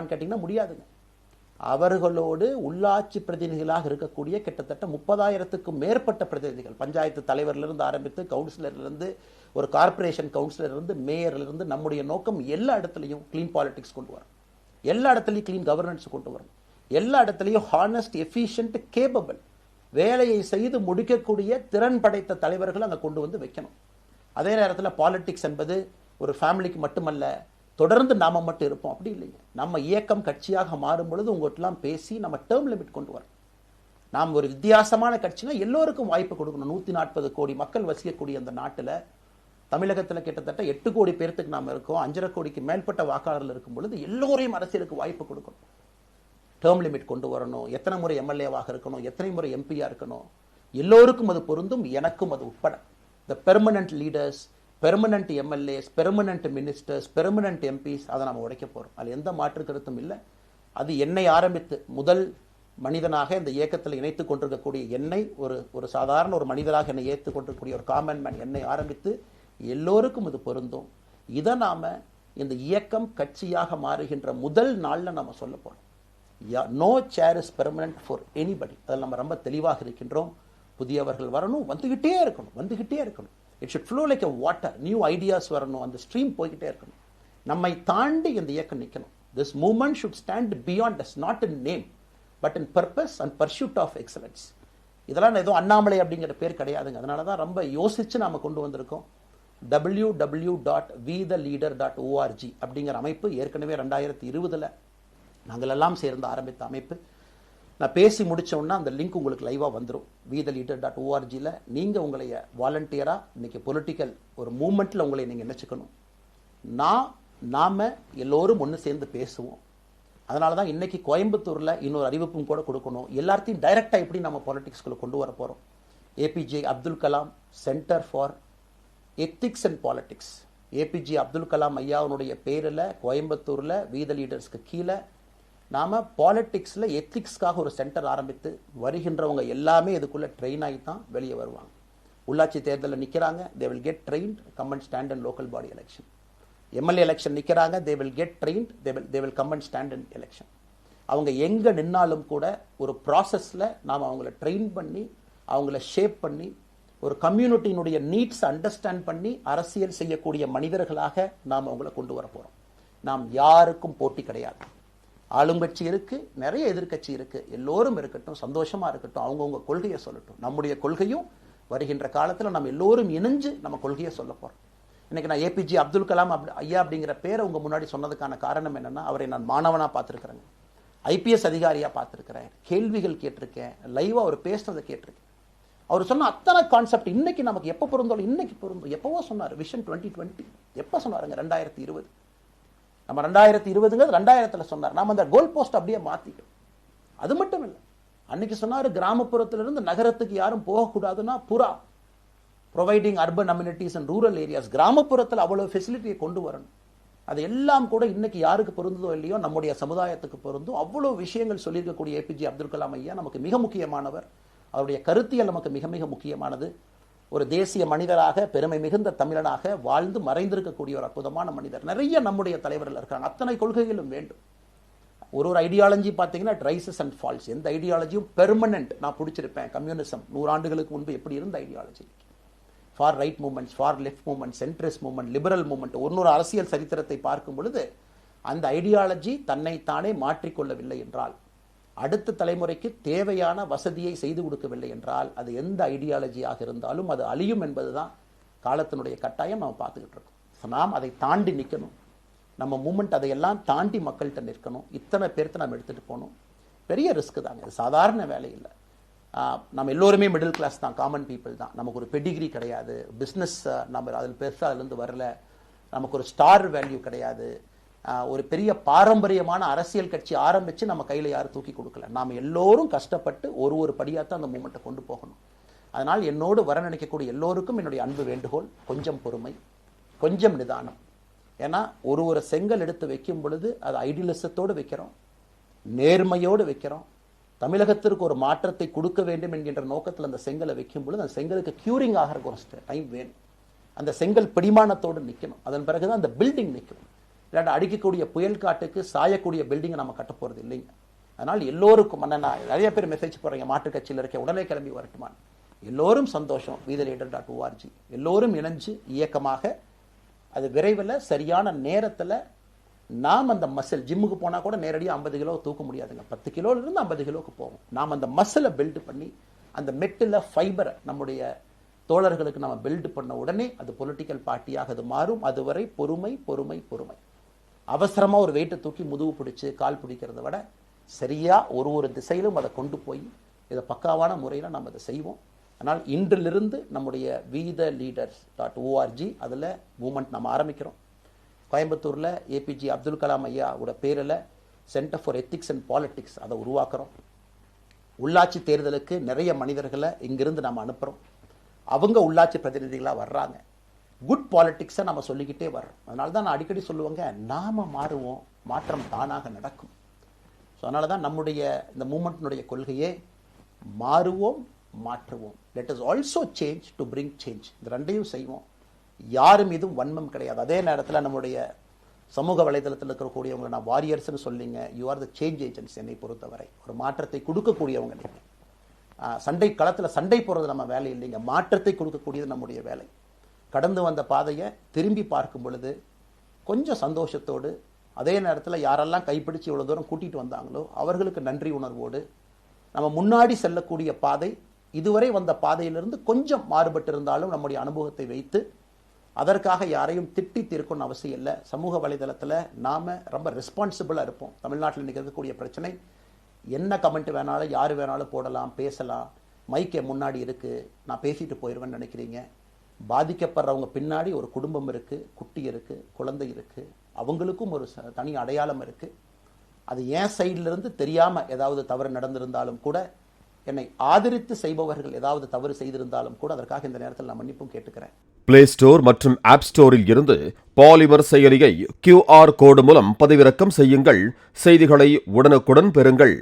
கேட்டிங்கன்னா முடியாதுங்க. அவர்களோடு உள்ளாட்சி பிரதிநிதிகளாக இருக்கக்கூடிய கிட்டத்தட்ட 30,000க்கும் மேற்பட்ட பிரதிநிதிகள், பஞ்சாயத்து தலைவரிலிருந்து ஆரம்பித்து கவுன்சிலர்லேருந்து ஒரு கார்பரேஷன் கவுன்சிலர்லேருந்து மேயர்லேருந்து, நம்முடைய நோக்கம் எல்லா இடத்துலையும் கிளீன் பாலிடிக்ஸ் கொண்டு வரும், எல்லா இடத்துலையும் கிளீன் கவர்னன்ஸ் கொண்டு வரும், எல்லா இடத்துலையும் ஹானஸ்ட், எஃபிஷியன்ட், கேப்பபிள், வேலையை செய்து முடிக்கக்கூடிய திறன் படைத்த தலைவர்கள் அங்கே கொண்டு வந்து வைக்கணும். அதே நேரத்தில் பாலிடிக்ஸ் என்பது ஒரு ஃபேமிலிக்கு மட்டுமல்ல, தொடர்ந்து நாம மட்டும் இருப்போம் அப்படி இல்லைங்க. நம்ம இயக்கம் கட்சியாக மாறும் பொழுது உங்கள்கிட்டலாம் பேசி நம்ம டேர்ம் லிமிட் கொண்டு வரோம். நாம் ஒரு வித்தியாசமான கட்சினா எல்லோருக்கும் வாய்ப்பு கொடுக்கணும். 140 கோடி மக்கள் வசிக்கக்கூடிய அந்த நாட்டில், தமிழகத்தில் கிட்டத்தட்ட 8 கோடி பேர்த்துக்கு நாம் இருக்கோம், 5.5 கோடிக்கு மேற்பட்ட வாக்காளர்கள் இருக்கும் பொழுது எல்லோரையும் அரசியலுக்கு வாய்ப்பு கொடுக்கணும். டேர்ம் லிமிட் கொண்டு வரணும், எத்தனை முறை எம்எல்ஏவாக இருக்கணும், எத்தனை முறை எம்பியா இருக்கணும், எல்லோருக்கும் அது பொருந்தும், எனக்கும் அது உட்பட. The permanent leaders, permanent MLAs, permanent ministers, permanent MPs, அதை நம்ம உடைக்க போகிறோம். அதில் எந்த மாற்று கருத்தும் இல்லை. அது என்னை ஆரம்பித்து முதல் மனிதனாக இந்த இயக்கத்தில் இணைத்துக் கொண்டிருக்கக்கூடிய என்னை, ஒரு சாதாரண ஒரு மனிதராக என்னை ஏற்றுக் கொண்டிருக்கக்கூடிய ஒரு காமன் மேன் என்னை ஆரம்பித்து எல்லோருக்கும் இது பொருந்தும். இதை நாம் இந்த இயக்கம் கட்சியாக மாறுகின்ற முதல் நாளில் நம்ம சொல்ல போகிறோம். No chair is permanent for anybody. அதில் நம்ம ரொம்ப தெளிவாக இருக்கின்றோம். புதியவர்கள் வரணும், வந்துகிட்டே இருக்கணும். It should flow like a water. New ideas வரணும், அந்த ஸ்ட்ரீம் போய்கிட்டே இருக்கணும். நம்மை தாண்டி இந்த இயக்கம் நிற்கணும். This movement should stand beyond us, not in name but in purpose and pursuit of excellence. இதெல்லாம் ஏதோ அண்ணாமலை அப்படிங்கிற பேர் கிடையாதுங்க. அதனால தான் ரொம்ப யோசிச்சு நாம கொண்டு வந்திருக்கோம். www.vetheleader.org அப்படிங்கிற அமைப்பு ஏற்கனவே 2020 நாங்கள் எல்லாம் சேர்ந்து ஆரம்பித்த அமைப்பு. நான் பேசி முடிச்சோன்னா அந்த லிங்க் உங்களுக்கு லைவாக வந்துடும். vetheleader.org-ல நீங்கள் உங்களை வாலண்டியராக இன்னைக்கு பொலிட்டிக்கல் ஒரு மூமெண்ட்டில் உங்களை நீங்கள் நினச்சிக்கணும். நாம எல்லோரும் ஒன்று சேர்ந்து பேசுவோம். அதனால தான் இன்னைக்கு கோயம்புத்தூரில் இன்னொரு அறிவிப்பும் கூட கொடுக்கணும். எல்லாத்தையும் டைரெக்டாக எப்படி நம்ம பாலிடிக்ஸ்குள்ளே கொண்டு வர போகிறோம். APJ Abdul Kalam centre for ethics and politics, APJ Abdul Kalam ஐயாவுடைய பேரில் கோயம்புத்தூரில் வீத லீடர்ஸ்க்கு கீழே நாம் பாலிடிக்ஸில் எத்திக்ஸ்க்காக ஒரு சென்டர் ஆரம்பித்து வருகின்றவங்க எல்லாமே இதுக்குள்ளே ட்ரெயின் ஆகி தான் வெளியே வருவாங்க. உள்ளாட்சி தேர்தலில் நிற்கிறாங்க, they will get trained, come and stand in local body election. MLA election நிற்கிறாங்க, they will get trained, they will come and stand in election. அவங்க எங்கே நின்னாலும் கூட ஒரு ப்ராசஸில் நாம் அவங்கள ட்ரெயின் பண்ணி, அவங்கள ஷேப் பண்ணி, ஒரு கம்யூனிட்டியினுடைய நீட்ஸ் அண்டர்ஸ்டாண்ட் பண்ணி அரசியல் செய்யக்கூடிய மனிதர்களாக நாம் அவங்கள கொண்டு வர போகிறோம். நாம் யாருக்கும் போட்டி கிடையாது. ஆளுங்கட்சி இருக்கு, நிறைய எதிர்கட்சி இருக்கு, எல்லோரும் இருக்கட்டும், சந்தோஷமா இருக்கட்டும், அவங்கவுங்க கொள்கையை சொல்லட்டும். நம்முடைய கொள்கையும் வருகின்ற காலத்தில் நம்ம எல்லோரும் இணைஞ்சு நம்ம கொள்கையை சொல்ல போறோம். இன்னைக்கு நான் ஏபிஜே அப்துல் கலாம் ஐயா அப்படிங்கிற பேரை உங்க முன்னாடி சொன்னதுக்கான காரணம் என்னன்னா, அவரை நான் மாணவனா பார்த்திருக்கிறேன், ஐபிஎஸ் அதிகாரியா பார்த்திருக்கிறேன், கேள்விகள் கேட்டிருக்கேன், லைவா அவர் பேசுனதை கேட்டிருக்கேன். அவர் சொன்ன அத்தனை கான்செப்ட் இன்னைக்கு நமக்கு எப்போ பொருந்தோம், இன்னைக்கு பொருந்தும். எப்பவோ சொன்னார் விஷன் 2020, எப்போ சொன்னாருங்க? 2020. நம்ம 2020ங்கிறது 2000ல் சொன்னார். நாம அந்த கோல் போஸ்ட் அப்படியே மாத்திட்டோம். அது மட்டும் இல்லை, அன்னைக்கு சொன்னார் கிராமப்புறத்திலிருந்து நகரத்துக்கு யாரும் போகக்கூடாதுன்னா புறா providing urban amenities and rural areas, கிராமப்புறத்தில் அவ்வளவு ஃபெசிலிட்டியை கொண்டு வரணும். அது எல்லாம் கூட இன்னைக்கு யாருக்கு பொருந்ததோ இல்லையோ நம்முடைய சமுதாயத்துக்கு பொருந்தும். அவ்வளவு விஷயங்கள் சொல்லியிருக்கக்கூடிய ஏபிஜே அப்துல் கலாம் ஐயா நமக்கு மிக முக்கியமானவர். அவருடைய கருத்தியல் நமக்கு மிக மிக முக்கியமானது. ஒரு தேசிய மனிதராக, பெருமை மிகுந்த தமிழனாக வாழ்ந்து மறைந்திருக்கக்கூடிய ஒரு அற்புதமான மனிதர். நிறைய நம்முடைய தலைவர்கள் இருக்காங்க. அத்தனை கொள்கைகளும் வேண்டும். ஒரு ஐடியாலஜி பார்த்தீங்கன்னா ரைசஸ் அண்ட் ஃபால்ஸ். எந்த ஐடியாலஜியும் பெர்மனன்ட் நான் பிடிச்சிருப்பேன். கம்யூனிசம் 100 ஆண்டுகளுக்கு முன்பு எப்படி இருந்த ideology, for right movements, for left movement, centrist movement, liberal movement, ஒரு அரசியல் சரித்திரத்தை பார்க்கும் பொழுது அந்த ஐடியாலஜி தன்னைத்தானே மாற்றிக்கொள்ளவில்லை என்றால், அடுத்த தலைமுறைக்கு தேவையான வசதியை செய்து கொடுக்கவில்லை என்றால், அது எந்த ஐடியாலஜியாக இருந்தாலும் அது அழியும் என்பதுதான் காலத்தினுடைய கட்டாயம். நம்ம பார்த்துக்கிட்டு இருக்கோம். நாம் அதை தாண்டி நிற்கணும். நம்ம மூமெண்ட் அதையெல்லாம் தாண்டி மக்கள்கிட்ட நிற்கணும். இத்தனை பேர்த்த நம்ம எடுத்துகிட்டு போகணும். பெரிய ரிஸ்க் தாங்க, இது சாதாரண வேலை இல்லை. நம்ம எல்லோருமே மிடில் கிளாஸ் தான், காமன் பீப்புள் தான். நமக்கு ஒரு பெடிகிரி கிடையாது, பிஸ்னஸ் நம்ம அதில் பெருசாக அதுலேருந்து வரல, நமக்கு ஒரு ஸ்டார் வேல்யூ கிடையாது, ஒரு பெரிய பாரம்பரியமான அரசியல் கட்சி ஆரம்பித்து நம்ம கையில் யாரும் தூக்கி கொடுக்கல. நாம் எல்லோரும் கஷ்டப்பட்டு ஒரு படியாத்தான் அந்த மூமெண்ட்டை கொண்டு போகணும். அதனால் என்னோடு வர நினைக்கக்கூடிய எல்லோருக்கும் என்னுடைய அன்பு வேண்டுகோள், கொஞ்சம் பொறுமை, கொஞ்சம் நிதானம். ஏன்னா ஒரு செங்கல் எடுத்து வைக்கும் பொழுது அது ஐடியலிசத்தோடு வைக்கிறோம், நேர்மையோடு வைக்கிறோம். தமிழகத்திற்கு ஒரு மாற்றத்தை கொடுக்க வேண்டும் என்கின்ற நோக்கத்தில் அந்த செங்கலை வைக்கும் பொழுது அந்த செங்கலுக்கு கியூரிங் ஆகிறதுக்கு ஒரு டைம் வேணும். அந்த செங்கல் பிடிமானத்தோடு நிற்கணும். அதன் பிறகுதான் அந்த பில்டிங் நிற்கும். இல்லாட்டி அடிக்கக்கூடிய புயல் காட்டுக்கு சாயக்கூடிய பில்டிங்கை நம்ம கட்ட போகிறது இல்லைங்க. அதனால் எல்லோருக்கும் நிறைய பேர் மெசேஜ் போடுறீங்க, மாற்றுக் கட்சியில் இருக்க உடனே கிளம்பி வரட்டுமான். எல்லோரும் சந்தோஷம். VTheLeader.org எல்லோரும் இணைஞ்சு இயக்கமாக அது விரைவில் சரியான நேரத்தில் நாம் அந்த மசில் ஜிம்முக்கு போனால் கூட நேரடியாக 50 கிலோ தூக்க முடியாதுங்க. 10 கிலோலேருந்து 50 கிலோவுக்கு போகும். நாம் அந்த மசிலை பில்டு பண்ணி அந்த மெட்டில் ஃபைபரை நம்முடைய தோழர்களுக்கு நம்ம பில்டு பண்ண உடனே அது பொலிட்டிக்கல் பார்ட்டியாக அது மாறும். அதுவரை பொறுமை பொறுமை பொறுமை. அவசரமாக ஒரு வெயிட்டை தூக்கி முதுகு பிடிச்சி கால் பிடிக்கிறத விட சரியாக ஒரு திசையிலும் அதை கொண்டு போய் இதை பக்காவான முறையில் நம்ம அதை செய்வோம். அதனால் இன்றிலிருந்து நம்முடைய VTheLeaders.org அதில் மூமெண்ட் நம்ம ஆரம்பிக்கிறோம். கோயம்புத்தூரில் APJ அப்துல் கலாம் ஐயாவோட பேரில் centre for ethics and politics அதை உருவாக்குறோம். உள்ளாட்சி தேர்தலுக்கு நிறைய மனிதர்களை இங்கிருந்து நம்ம அனுப்புகிறோம். அவங்க உள்ளாட்சி பிரதிநிதிகளாக வர்றாங்க. குட் பாலிட்டிக்ஸை நம்ம சொல்லிக்கிட்டே வர்றோம். அதனால தான் நான் அடிக்கடி சொல்லுவாங்க, நாம் மாறுவோம், மாற்றம் தானாக நடக்கும். ஸோ அதனால தான் நம்முடைய இந்த மூமெண்ட்டினுடைய கொள்கையே மாறுவோம் மாற்றுவோம். Let us also change to bring change. இந்த ரெண்டையும் செய்வோம். யாரும் இதுவும் வன்மம் கிடையாது. அதே நேரத்தில் நம்முடைய சமூக வலைதளத்தில் இருக்கக்கூடியவங்க நான் வாரியர்ஸ்னு சொல்லிங்க, you are the change agents. என்னை பொறுத்தவரை ஒரு மாற்றத்தை கொடுக்கக்கூடியவங்க நீங்கள். சண்டை களத்தில் சண்டை போடுறது நம்ம வேலை இல்லைங்க, மாற்றத்தை கொடுக்கக்கூடியது நம்முடைய வேலை. கடந்து வந்த பாதையை திரும்பி பார்க்கும் பொழுது கொஞ்சம் சந்தோஷத்தோடு, அதே நேரத்தில் யாரெல்லாம் கைப்பிடிச்சு இவ்வளோ தூரம் கூட்டிகிட்டு வந்தாங்களோ அவர்களுக்கு நன்றி உணர்வோடு நம்ம முன்னாடி செல்லக்கூடிய பாதை இதுவரை வந்த பாதையிலிருந்து கொஞ்சம் மாறுபட்டு இருந்தாலும் நம்முடைய அனுபவத்தை வைத்து அதற்காக யாரையும் திட்டி தீர்க்கணும்னு அவசியம் இல்லை. சமூக வலைதளத்தில் நாம் ரொம்ப ரெஸ்பான்சிபிளாக இருப்போம். தமிழ்நாட்டில் இன்றைக்கி இருக்கக்கூடிய பிரச்சனை, என்ன கமெண்ட் வேணாலும் யார் வேணாலும் போடலாம், பேசலாம், மைக்கே முன்னாடி இருக்குது, நான் பேசிட்டு போயிடுவேன்னு நினைக்கிறீங்க. பாதிக்கப்படுறவங்க பின்னாடி ஒரு குடும்பம் இருக்குது, குட்டி இருக்குது, குழந்தை இருக்குது, அவங்களுக்கும் ஒரு தனி அடையாளம் இருக்குது. அது என் சைட்லேருந்து தெரியாமல் ஏதாவது தவறு நடந்திருந்தாலும் கூட, என்னை ஆதரித்து செய்பவர்கள் ஏதாவது தவறு செய்திருந்தாலும் கூட அதற்காக இந்த நேரத்தில் நான் மன்னிப்பும் கேட்டுக்கிறேன். பிளே ஸ்டோர் மற்றும் ஆப் ஸ்டோரில் இருந்து பாலிமர் செயலியை QR கோடு மூலம் பதிவிறக்கம் செய்யுங்கள். செய்திகளை உடனுக்குடன் பெறுங்கள்.